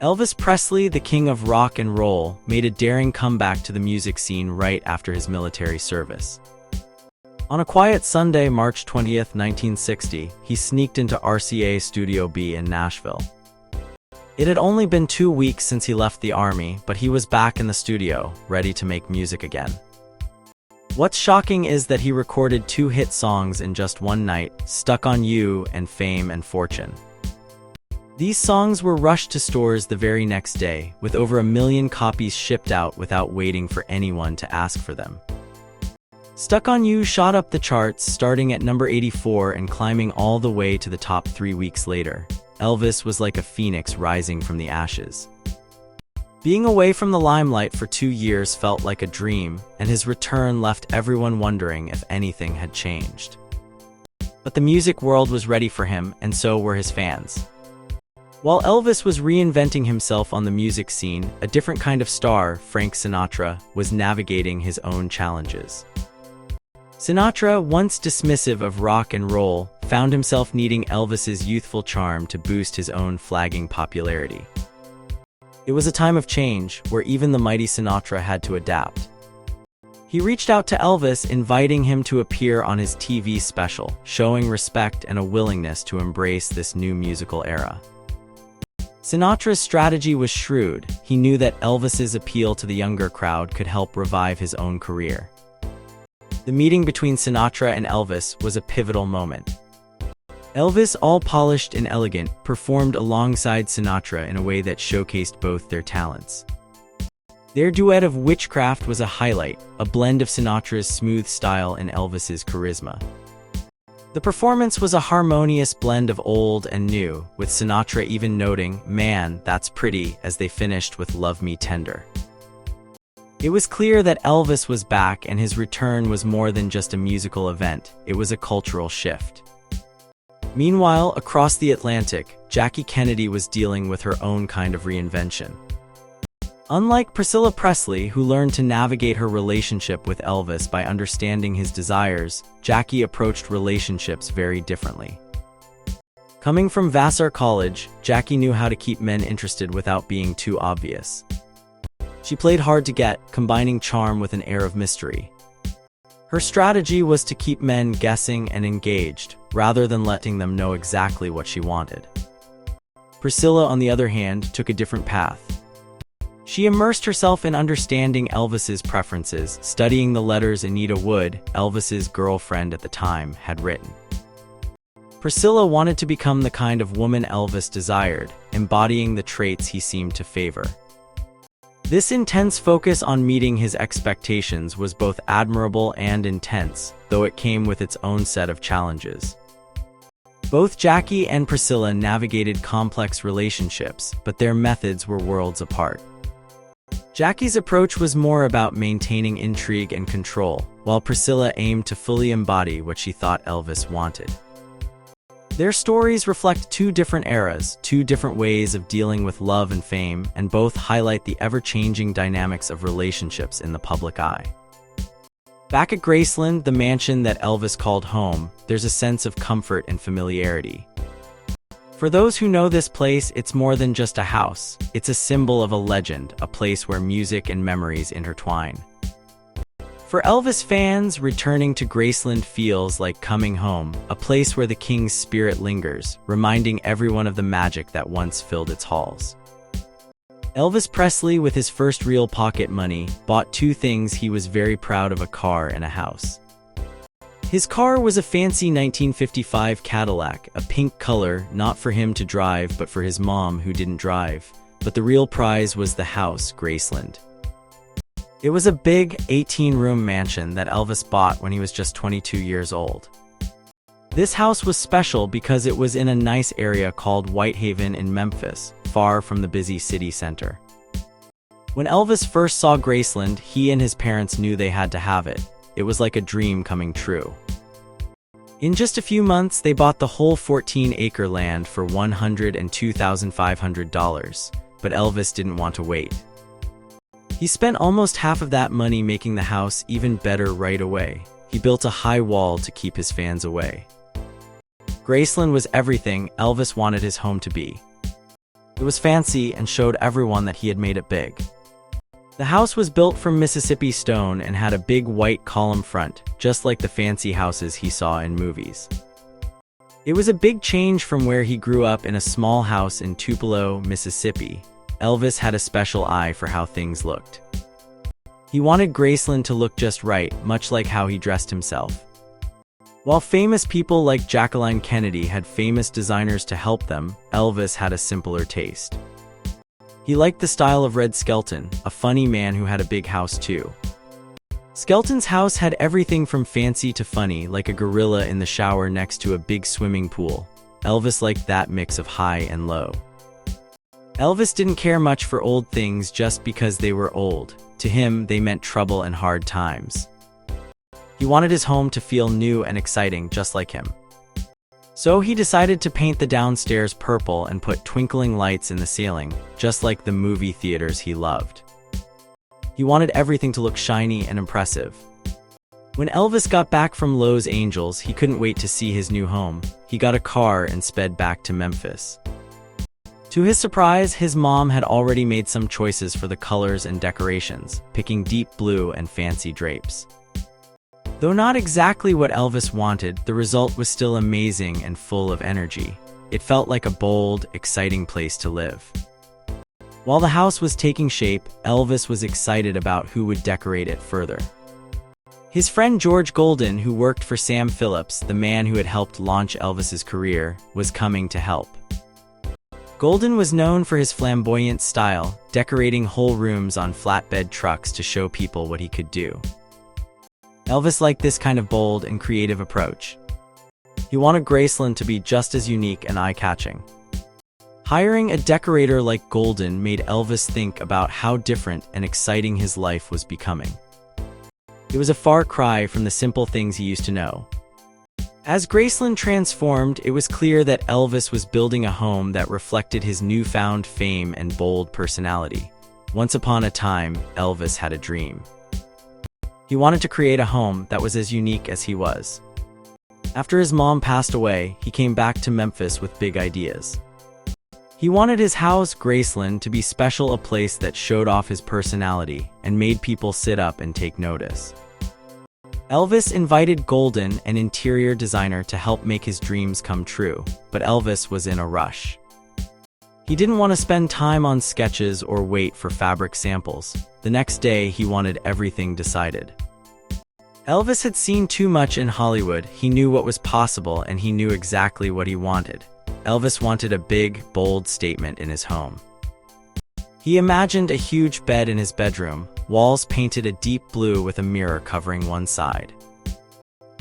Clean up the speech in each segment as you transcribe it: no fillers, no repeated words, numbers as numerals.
Elvis Presley, the king of rock and roll, made a daring comeback to the music scene right after his military service. On a quiet Sunday, March 20th, 1960, he sneaked into RCA Studio B in Nashville. It had only been 2 weeks since he left the army, but he was back in the studio, ready to make music again. What's shocking is that he recorded 2 hit songs in just one night, Stuck on You and Fame and Fortune. These songs were rushed to stores the very next day, with over 1 million copies shipped out without waiting for anyone to ask for them. Stuck on You shot up the charts, starting at number 84 and climbing all the way to the top 3 weeks later. Elvis was like a phoenix rising from the ashes. Being away from the limelight for 2 years felt like a dream, and his return left everyone wondering if anything had changed. But the music world was ready for him, and so were his fans. While Elvis was reinventing himself on the music scene, a different kind of star, Frank Sinatra, was navigating his own challenges. Sinatra, once dismissive of rock and roll, found himself needing Elvis's youthful charm to boost his own flagging popularity. It was a time of change, where even the mighty Sinatra had to adapt. He reached out to Elvis, inviting him to appear on his TV special, showing respect and a willingness to embrace this new musical era. Sinatra's strategy was shrewd. He knew that Elvis's appeal to the younger crowd could help revive his own career. The meeting between Sinatra and Elvis was a pivotal moment. Elvis, all polished and elegant, performed alongside Sinatra in a way that showcased both their talents. Their duet of Witchcraft was a highlight, a blend of Sinatra's smooth style and Elvis's charisma. The performance was a harmonious blend of old and new, with Sinatra even noting, "Man, that's pretty," as they finished with "Love Me Tender." It was clear that Elvis was back, and his return was more than just a musical event, it was a cultural shift. Meanwhile, across the Atlantic, Jackie Kennedy was dealing with her own kind of reinvention. Unlike Priscilla Presley, who learned to navigate her relationship with Elvis by understanding his desires, Jackie approached relationships very differently. Coming from Vassar College, Jackie knew how to keep men interested without being too obvious. She played hard to get, combining charm with an air of mystery. Her strategy was to keep men guessing and engaged, rather than letting them know exactly what she wanted. Priscilla, on the other hand, took a different path. She immersed herself in understanding Elvis's preferences, studying the letters Anita Wood, Elvis's girlfriend at the time, had written. Priscilla wanted to become the kind of woman Elvis desired, embodying the traits he seemed to favor. This intense focus on meeting his expectations was both admirable and intense, though it came with its own set of challenges. Both Jackie and Priscilla navigated complex relationships, but their methods were worlds apart. Jackie's approach was more about maintaining intrigue and control, while Priscilla aimed to fully embody what she thought Elvis wanted. Their stories reflect 2 different eras, 2 different ways of dealing with love and fame, and both highlight the ever-changing dynamics of relationships in the public eye. Back at Graceland, the mansion that Elvis called home, there's a sense of comfort and familiarity. For those who know this place, it's more than just a house. It's a symbol of a legend, a place where music and memories intertwine. For Elvis fans, returning to Graceland feels like coming home, a place where the king's spirit lingers, reminding everyone of the magic that once filled its halls. Elvis Presley, with his first real pocket money, bought 2 things he was very proud of: a car and a house. His car was a fancy 1955 Cadillac, a pink color, not for him to drive but for his mom, who didn't drive. But the real prize was the house, Graceland. It was a big, 18-room mansion that Elvis bought when he was just 22 years old. This house was special because it was in a nice area called Whitehaven in Memphis, far from the busy city center. When Elvis first saw Graceland, he and his parents knew they had to have it. It was like a dream coming true. In just a few months, they bought the whole 14-acre land for $102,500, but Elvis didn't want to wait. He spent almost half of that money making the house even better right away. He built a high wall to keep his fans away. Graceland was everything Elvis wanted his home to be. It It was fancy and showed everyone that he had made it big. The house was built from Mississippi stone and had a big white column front, just like the fancy houses he saw in movies. It was a big change from where he grew up in a small house in Tupelo, Mississippi. Elvis had a special eye for how things looked. He wanted Graceland to look just right, much like how he dressed himself. While famous people like Jacqueline Kennedy had famous designers to help them, Elvis had a simpler taste. He liked the style of Red Skelton, a funny man who had a big house too. Skelton's house had everything from fancy to funny, like a gorilla in the shower next to a big swimming pool. Elvis liked that mix of high and low. Elvis didn't care much for old things just because they were old. To him, they meant trouble and hard times. He wanted his home to feel new and exciting, just like him. So he decided to paint the downstairs purple and put twinkling lights in the ceiling, just like the movie theaters he loved. He wanted everything to look shiny and impressive. When Elvis got back from Los Angeles, he couldn't wait to see his new home. He got a car and sped back to Memphis. To his surprise, his mom had already made some choices for the colors and decorations, picking deep blue and fancy drapes. Though not exactly what Elvis wanted, the result was still amazing and full of energy. It felt like a bold, exciting place to live. While the house was taking shape, Elvis was excited about who would decorate it further. His friend George Golden, who worked for Sam Phillips, the man who had helped launch Elvis's career, was coming to help. Golden was known for his flamboyant style, decorating whole rooms on flatbed trucks to show people what he could do. Elvis liked this kind of bold and creative approach. He wanted Graceland to be just as unique and eye-catching. Hiring a decorator like Golden made Elvis think about how different and exciting his life was becoming. It was a far cry from the simple things he used to know. As Graceland transformed, it was clear that Elvis was building a home that reflected his newfound fame and bold personality. Once upon a time, Elvis had a dream. He wanted to create a home that was as unique as he was. After his mom passed away, he came back to Memphis with big ideas. He wanted his house, Graceland, to be special, a place that showed off his personality and made people sit up and take notice. Elvis invited Golden, an interior designer, to help make his dreams come true, but Elvis was in a rush. He didn't want to spend time on sketches or wait for fabric samples. The next day, he wanted everything decided. Elvis had seen too much in Hollywood. He knew what was possible and he knew exactly what he wanted. Elvis wanted a big, bold statement in his home. He imagined a huge bed in his bedroom, walls painted a deep blue with a mirror covering one side.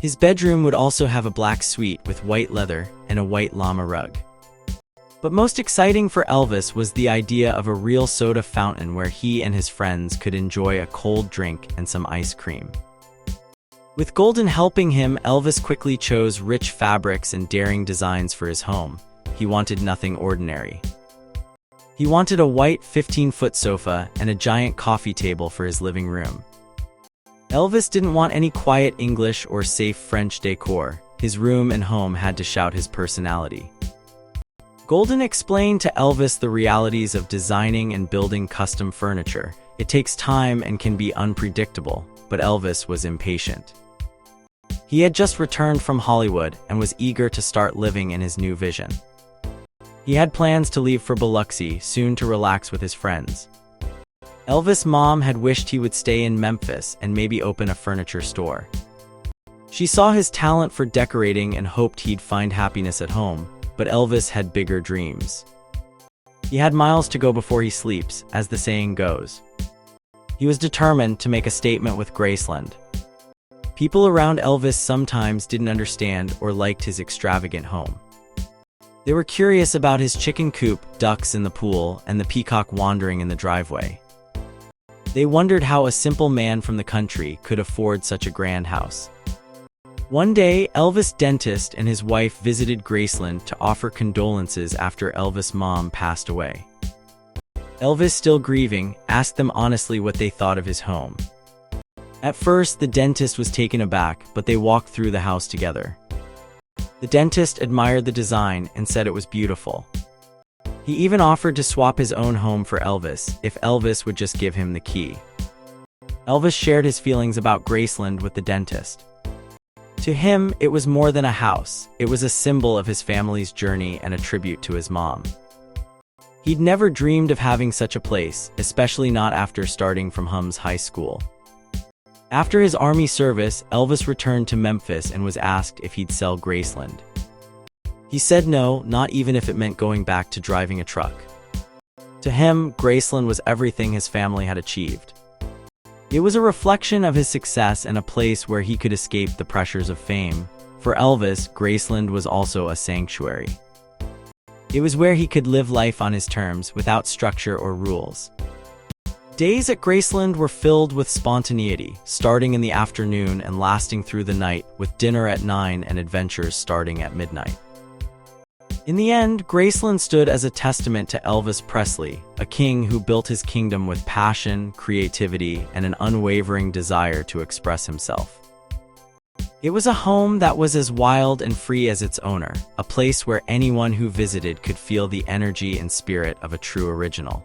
His bedroom would also have a black suite with white leather and a white llama rug. But most exciting for Elvis was the idea of a real soda fountain where he and his friends could enjoy a cold drink and some ice cream. With Golden helping him, Elvis quickly chose rich fabrics and daring designs for his home. He wanted nothing ordinary. He wanted a white 15-foot sofa and a giant coffee table for his living room. Elvis didn't want any quiet English or safe French decor. His room and home had to shout his personality. Golden explained to Elvis the realities of designing and building custom furniture. It takes time and can be unpredictable, but Elvis was impatient. He had just returned from Hollywood and was eager to start living in his new vision. He had plans to leave for Biloxi soon to relax with his friends. Elvis' mom had wished he would stay in Memphis and maybe open a furniture store. She saw his talent for decorating and hoped he'd find happiness at home, but Elvis had bigger dreams. He had miles to go before he sleeps, as the saying goes. He was determined to make a statement with Graceland. People around Elvis sometimes didn't understand or liked his extravagant home. They were curious about his chicken coop, ducks in the pool, and the peacock wandering in the driveway. They wondered how a simple man from the country could afford such a grand house. One day, Elvis' dentist and his wife visited Graceland to offer condolences after Elvis' mom passed away. Elvis, still grieving, asked them honestly what they thought of his home. At first, the dentist was taken aback, but they walked through the house together. The dentist admired the design and said it was beautiful. He even offered to swap his own home for Elvis if Elvis would just give him the key. Elvis shared his feelings about Graceland with the dentist. To him, it was more than a house. It was a symbol of his family's journey and a tribute to his mom. He'd never dreamed of having such a place, especially not after starting from Hum's high school. After his army service, Elvis returned to Memphis and was asked if he'd sell Graceland. He said no, not even if it meant going back to driving a truck. To him, Graceland was everything his family had achieved. It was a reflection of his success and a place where he could escape the pressures of fame. For Elvis, Graceland was also a sanctuary. It was where he could live life on his terms, without structure or rules. Days at Graceland were filled with spontaneity, starting in the afternoon and lasting through the night, with dinner at 9 and adventures starting at midnight. In the end, Graceland stood as a testament to Elvis Presley, a king who built his kingdom with passion, creativity, and an unwavering desire to express himself. It was a home that was as wild and free as its owner, a place where anyone who visited could feel the energy and spirit of a true original.